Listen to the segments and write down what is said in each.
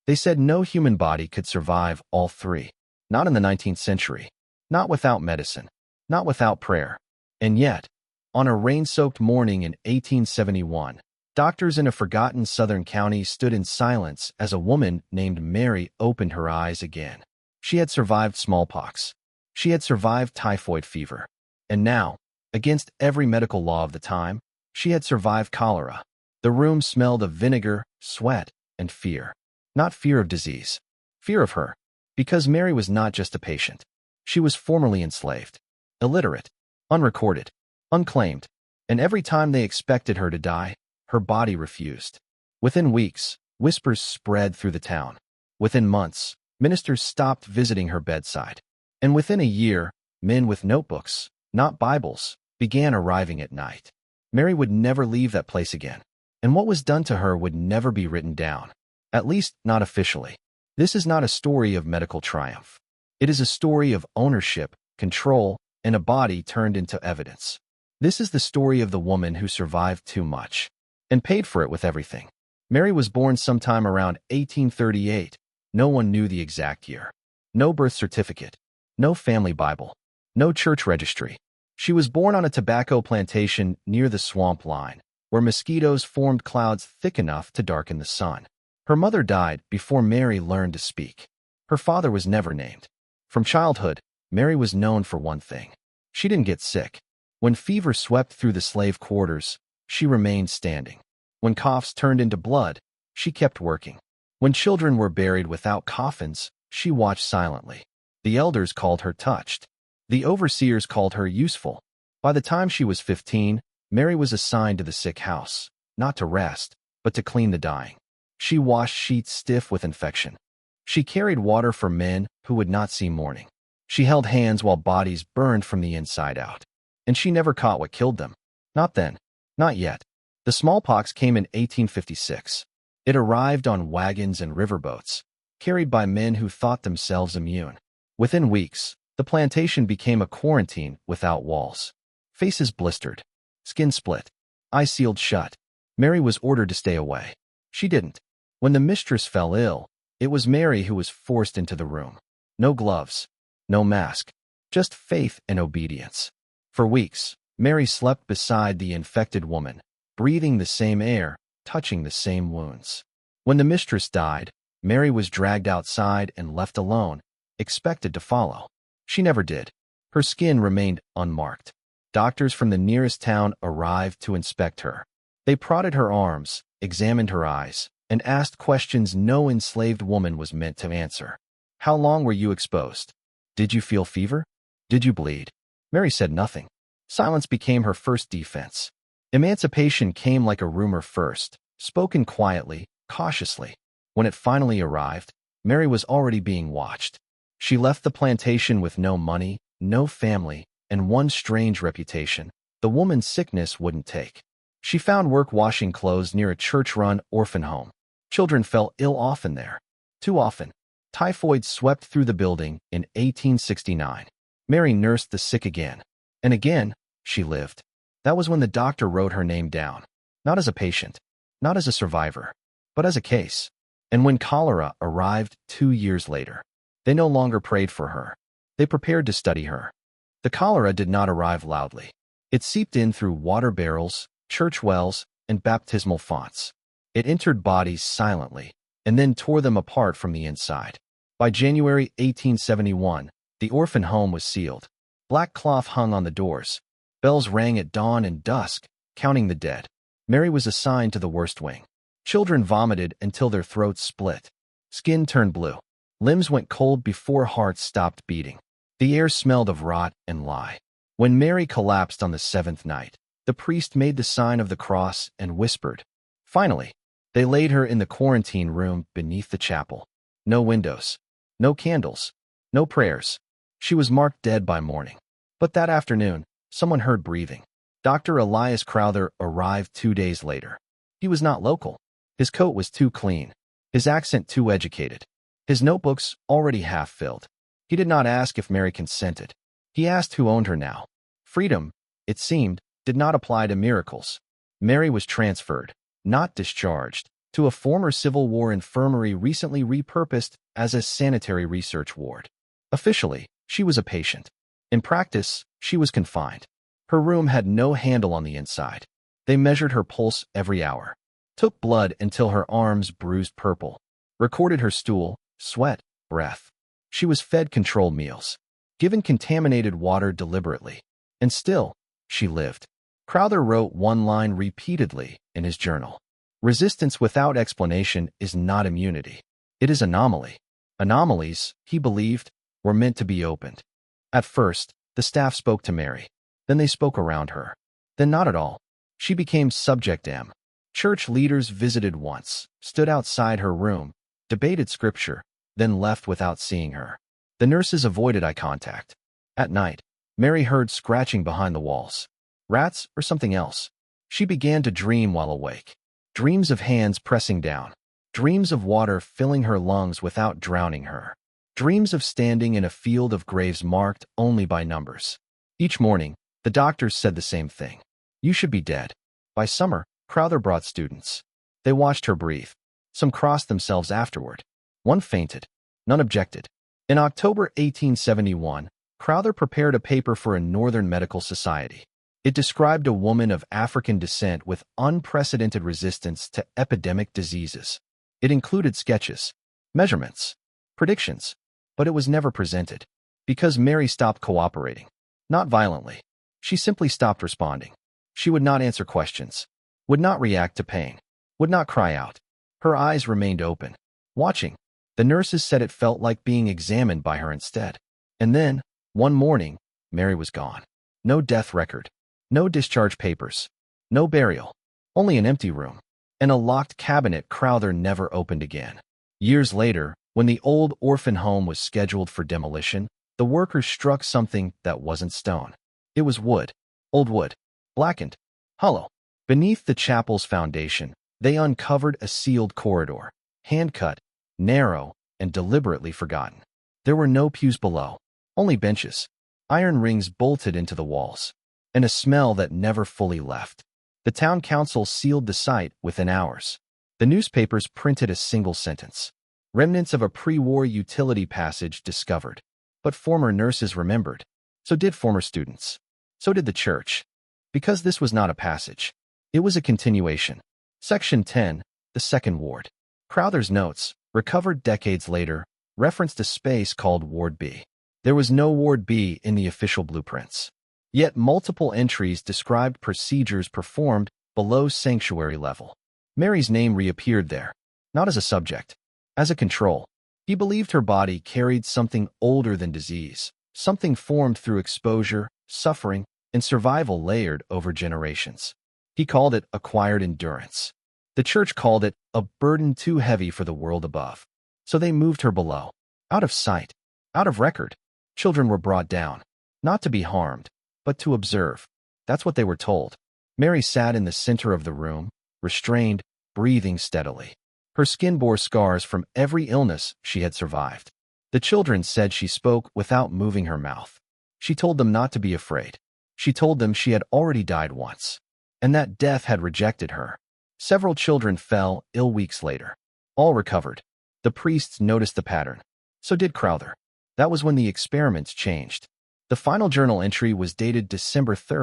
They said no human body could survive all three. Not in the 19th century. Not without medicine. Not without prayer. And yet, on a rain-soaked morning in 1871, doctors in a forgotten southern county stood in silence as a woman named Mary opened her eyes again. She had survived smallpox. She had survived typhoid fever. And now, against every medical law of the time, she had survived cholera. The room smelled of vinegar, sweat, and fear. Not fear of disease. Fear of her. Because Mary was not just a patient. She was formerly enslaved. Illiterate. Unrecorded. Unclaimed. And every time they expected her to die, her body refused. Within weeks, whispers spread through the town. Within months, ministers stopped visiting her bedside. And within a year, men with notebooks, not Bibles, began arriving at night. Mary would never leave that place again. And what was done to her would never be written down. At least, not officially. This is not a story of medical triumph. It is a story of ownership, control, and a body turned into evidence. This is the story of the woman who survived too much and paid for it with everything. Mary was born sometime around 1838. No one knew the exact year. No birth certificate. No family Bible. No church registry. She was born on a tobacco plantation near the swamp line, where mosquitoes formed clouds thick enough to darken the sun. Her mother died before Mary learned to speak. Her father was never named. From childhood, Mary was known for one thing. She didn't get sick. When fever swept through the slave quarters, she remained standing. When coughs turned into blood, she kept working. When children were buried without coffins, she watched silently. The elders called her touched. The overseers called her useful. By the time she was 15, Mary was assigned to the sick house, not to rest, but to clean the dying. She washed sheets stiff with infection. She carried water for men who would not see morning. She held hands while bodies burned from the inside out. And she never caught what killed them. Not then. Not yet. The smallpox came in 1856. It arrived on wagons and riverboats, carried by men who thought themselves immune. Within weeks, the plantation became a quarantine without walls. Faces blistered. Skin split. Eyes sealed shut. Mary was ordered to stay away. She didn't. When the mistress fell ill, it was Mary who was forced into the room. No gloves. No mask. Just faith and obedience. For weeks, Mary slept beside the infected woman, breathing the same air, touching the same wounds. When the mistress died, Mary was dragged outside and left alone, expected to follow. She never did. Her skin remained unmarked. Doctors from the nearest town arrived to inspect her. They prodded her arms, examined her eyes, and asked questions no enslaved woman was meant to answer. How long were you exposed? Did you feel fever? Did you bleed? Mary said nothing. Silence became her first defense. Emancipation came like a rumor first, spoken quietly, cautiously. When it finally arrived, Mary was already being watched. She left the plantation with no money, no family, and one strange reputation: the woman's sickness wouldn't take. She found work washing clothes near a church-run orphan home. Children fell ill often there. Too often. Typhoid swept through the building in 1869. Mary nursed the sick again. And again, she lived. That was when the doctor wrote her name down. Not as a patient, not as a survivor, but as a case. And when cholera arrived 2 years later, they no longer prayed for her. They prepared to study her. The cholera did not arrive loudly. It seeped in through water barrels, church wells, and baptismal fonts. It entered bodies silently, and then tore them apart from the inside. By January 1871, the orphan home was sealed. Black cloth hung on the doors. Bells rang at dawn and dusk, counting the dead. Mary was assigned to the worst wing. Children vomited until their throats split. Skin turned blue. Limbs went cold before hearts stopped beating. The air smelled of rot and lie. When Mary collapsed on the 7th night, the priest made the sign of the cross and whispered. Finally, they laid her in the quarantine room beneath the chapel. No windows. No candles. No prayers. She was marked dead by morning. But that afternoon, someone heard breathing. Dr. Elias Crowther arrived 2 days later. He was not local. His coat was too clean. His accent too educated. His notebooks already half-filled. He did not ask if Mary consented. He asked who owned her now. Freedom, it seemed, did not apply to miracles. Mary was transferred, not discharged, to a former Civil War infirmary recently repurposed as a sanitary research ward. Officially, she was a patient. In practice, she was confined. Her room had no handle on the inside. They measured her pulse every hour, took blood until her arms bruised purple, recorded her stool, sweat, breath. She was fed controlled meals, given contaminated water deliberately, and still, she lived. Crowther wrote one line repeatedly in his journal. Resistance without explanation is not immunity. It is anomaly. Anomalies, he believed, were meant to be opened. At first, the staff spoke to Mary. Then they spoke around her. Then not at all. She became subject M. Church leaders visited once, stood outside her room, debated scripture, then left without seeing her. The nurses avoided eye contact. At night, Mary heard scratching behind the walls. Rats or something else. She began to dream while awake. Dreams of hands pressing down. Dreams of water filling her lungs without drowning her. Dreams of standing in a field of graves marked only by numbers. Each morning, the doctors said the same thing. You should be dead. By summer, Crowther brought students. They watched her breathe. Some crossed themselves afterward. One fainted. None objected. In October 1871, Crowther prepared a paper for a Northern Medical Society. It described a woman of African descent with unprecedented resistance to epidemic diseases. It included sketches, measurements, predictions, but it was never presented. Because Mary stopped cooperating. Not violently. She simply stopped responding. She would not answer questions, would not react to pain, would not cry out. Her eyes remained open, watching. The nurses said it felt like being examined by her instead. And then, one morning, Mary was gone. No death record, no discharge papers, no burial, only an empty room, and a locked cabinet Crowther never opened again. Years later, when the old orphan home was scheduled for demolition, the workers struck something that wasn't stone. It was wood, old wood, blackened, hollow. Beneath the chapel's foundation, they uncovered a sealed corridor, hand-cut, narrow, and deliberately forgotten. There were no pews below, only benches, iron rings bolted into the walls, and a smell that never fully left. The town council sealed the site within hours. The newspapers printed a single sentence. Remnants of a pre-war utility passage discovered. But former nurses remembered. So did former students. So did the church. Because this was not a passage. It was a continuation. Section 10, the Second Ward. Crowther's notes, recovered decades later, referenced a space called Ward B. There was no Ward B in the official blueprints. Yet multiple entries described procedures performed below sanctuary level. Mary's name reappeared there, not as a subject, as a control. He believed her body carried something older than disease, something formed through exposure, suffering, and survival layered over generations. He called it acquired endurance. The church called it a burden too heavy for the world above. So they moved her below, out of sight, out of record. Children were brought down, not to be harmed, but to observe. That's what they were told. Mary sat in the center of the room, restrained, breathing steadily. Her skin bore scars from every illness she had survived. The children said she spoke without moving her mouth. She told them not to be afraid. She told them she had already died once, and that death had rejected her. Several children fell ill weeks later. All recovered. The priests noticed the pattern. So did Crowther. That was when the experiments changed. The final journal entry was dated December 3,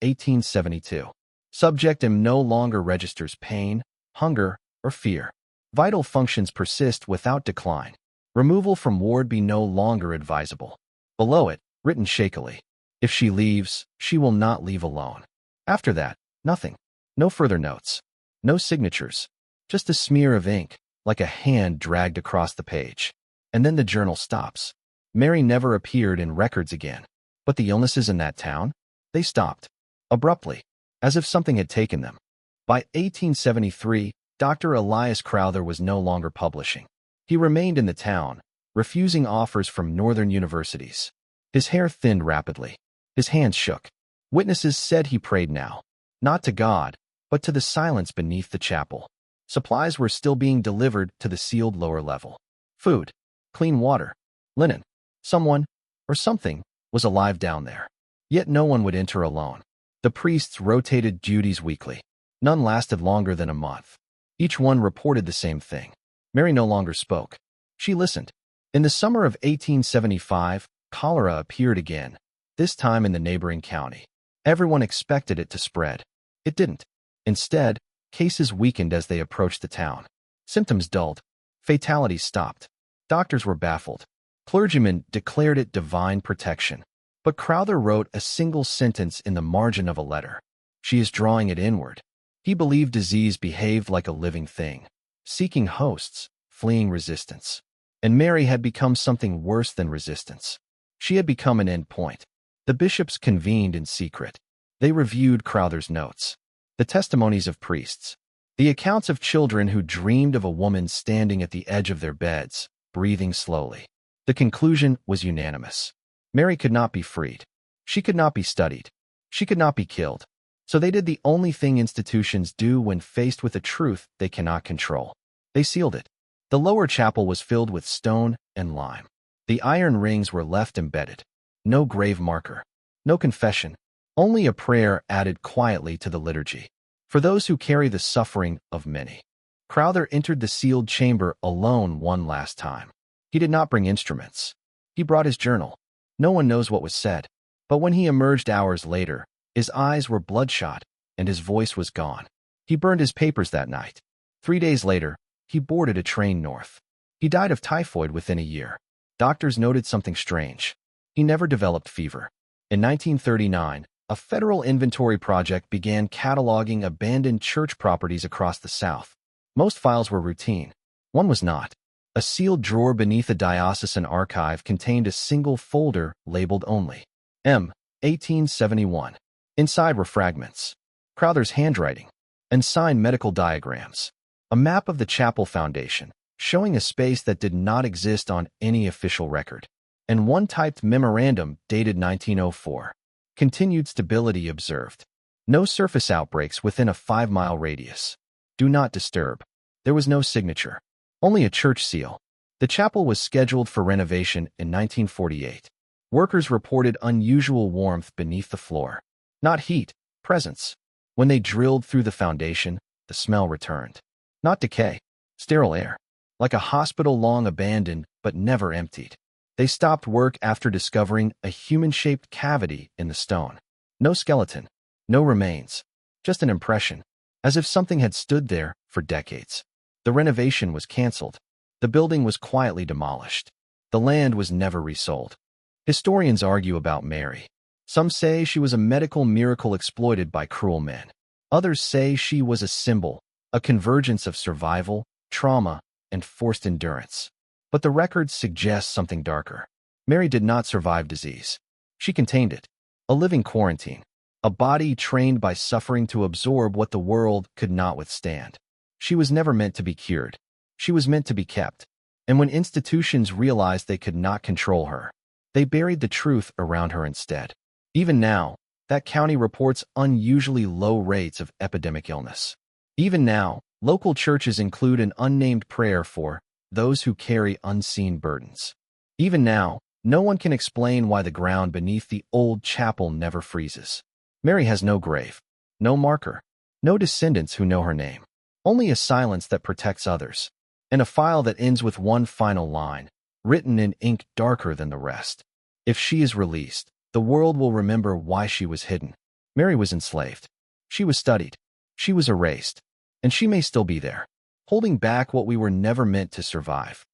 1872. Subject M no longer registers pain, hunger, or fear. Vital functions persist without decline. Removal from Ward B no longer advisable. Below it, written shakily, if she leaves, she will not leave alone. After that, nothing. No further notes. No signatures. Just a smear of ink, like a hand dragged across the page. And then the journal stops. Mary never appeared in records again. But the illnesses in that town? They stopped. Abruptly. As if something had taken them. By 1873, Dr. Elias Crowther was no longer publishing. He remained in the town, refusing offers from northern universities. His hair thinned rapidly. His hands shook. Witnesses said he prayed now, not to God, but to the silence beneath the chapel. Supplies were still being delivered to the sealed lower level. Food, clean water, linen. Someone, or something, was alive down there. Yet no one would enter alone. The priests rotated duties weekly. None lasted longer than a month. Each one reported the same thing. Mary no longer spoke. She listened. In the summer of 1875, cholera appeared again, this time in the neighboring county. Everyone expected it to spread. It didn't. Instead, cases weakened as they approached the town. Symptoms dulled. Fatalities stopped. Doctors were baffled. Clergymen declared it divine protection. But Crowther wrote a single sentence in the margin of a letter. She is drawing it inward. He believed disease behaved like a living thing, seeking hosts, fleeing resistance. And Mary had become something worse than resistance. She had become an end point. The bishops convened in secret. They reviewed Crowther's notes, the testimonies of priests, the accounts of children who dreamed of a woman standing at the edge of their beds, breathing slowly. The conclusion was unanimous. Mary could not be freed. She could not be studied. She could not be killed. So they did the only thing institutions do when faced with a truth they cannot control. They sealed it. The lower chapel was filled with stone and lime. The iron rings were left embedded. No grave marker. No confession. Only a prayer added quietly to the liturgy. For those who carry the suffering of many. Crowther entered the sealed chamber alone one last time. He did not bring instruments. He brought his journal. No one knows what was said. But when he emerged hours later, his eyes were bloodshot, and his voice was gone. He burned his papers that night. 3 days later, he boarded a train north. He died of typhoid within a year. Doctors noted something strange. He never developed fever. In 1939, a federal inventory project began cataloging abandoned church properties across the South. Most files were routine. One was not. A sealed drawer beneath a diocesan archive contained a single folder labeled only M. 1871. Inside were fragments, Crowther's handwriting, and signed medical diagrams. A map of the chapel foundation, showing a space that did not exist on any official record, and one typed memorandum dated 1904. Continued stability observed. No surface outbreaks within a 5-mile radius. Do not disturb. There was no signature. Only a church seal. The chapel was scheduled for renovation in 1948. Workers reported unusual warmth beneath the floor. Not heat, presence. When they drilled through the foundation, the smell returned. Not decay, sterile air. Like a hospital long abandoned but never emptied. They stopped work after discovering a human-shaped cavity in the stone. No skeleton, no remains, just an impression, as if something had stood there for decades. The renovation was canceled. The building was quietly demolished. The land was never resold. Historians argue about Mary. Some say she was a medical miracle exploited by cruel men. Others say she was a symbol, a convergence of survival, trauma, and forced endurance. But the records suggest something darker. Mary did not survive disease. She contained it. A living quarantine. A body trained by suffering to absorb what the world could not withstand. She was never meant to be cured. She was meant to be kept. And when institutions realized they could not control her, they buried the truth around her instead. Even now, that county reports unusually low rates of epidemic illness. Even now, local churches include an unnamed prayer for those who carry unseen burdens. Even now, no one can explain why the ground beneath the old chapel never freezes. Mary has no grave, no marker, no descendants who know her name. Only a silence that protects others, and a file that ends with one final line, written in ink darker than the rest. If she is released, the world will remember why she was hidden. Mary was enslaved. She was studied. She was erased. And she may still be there, holding back what we were never meant to survive.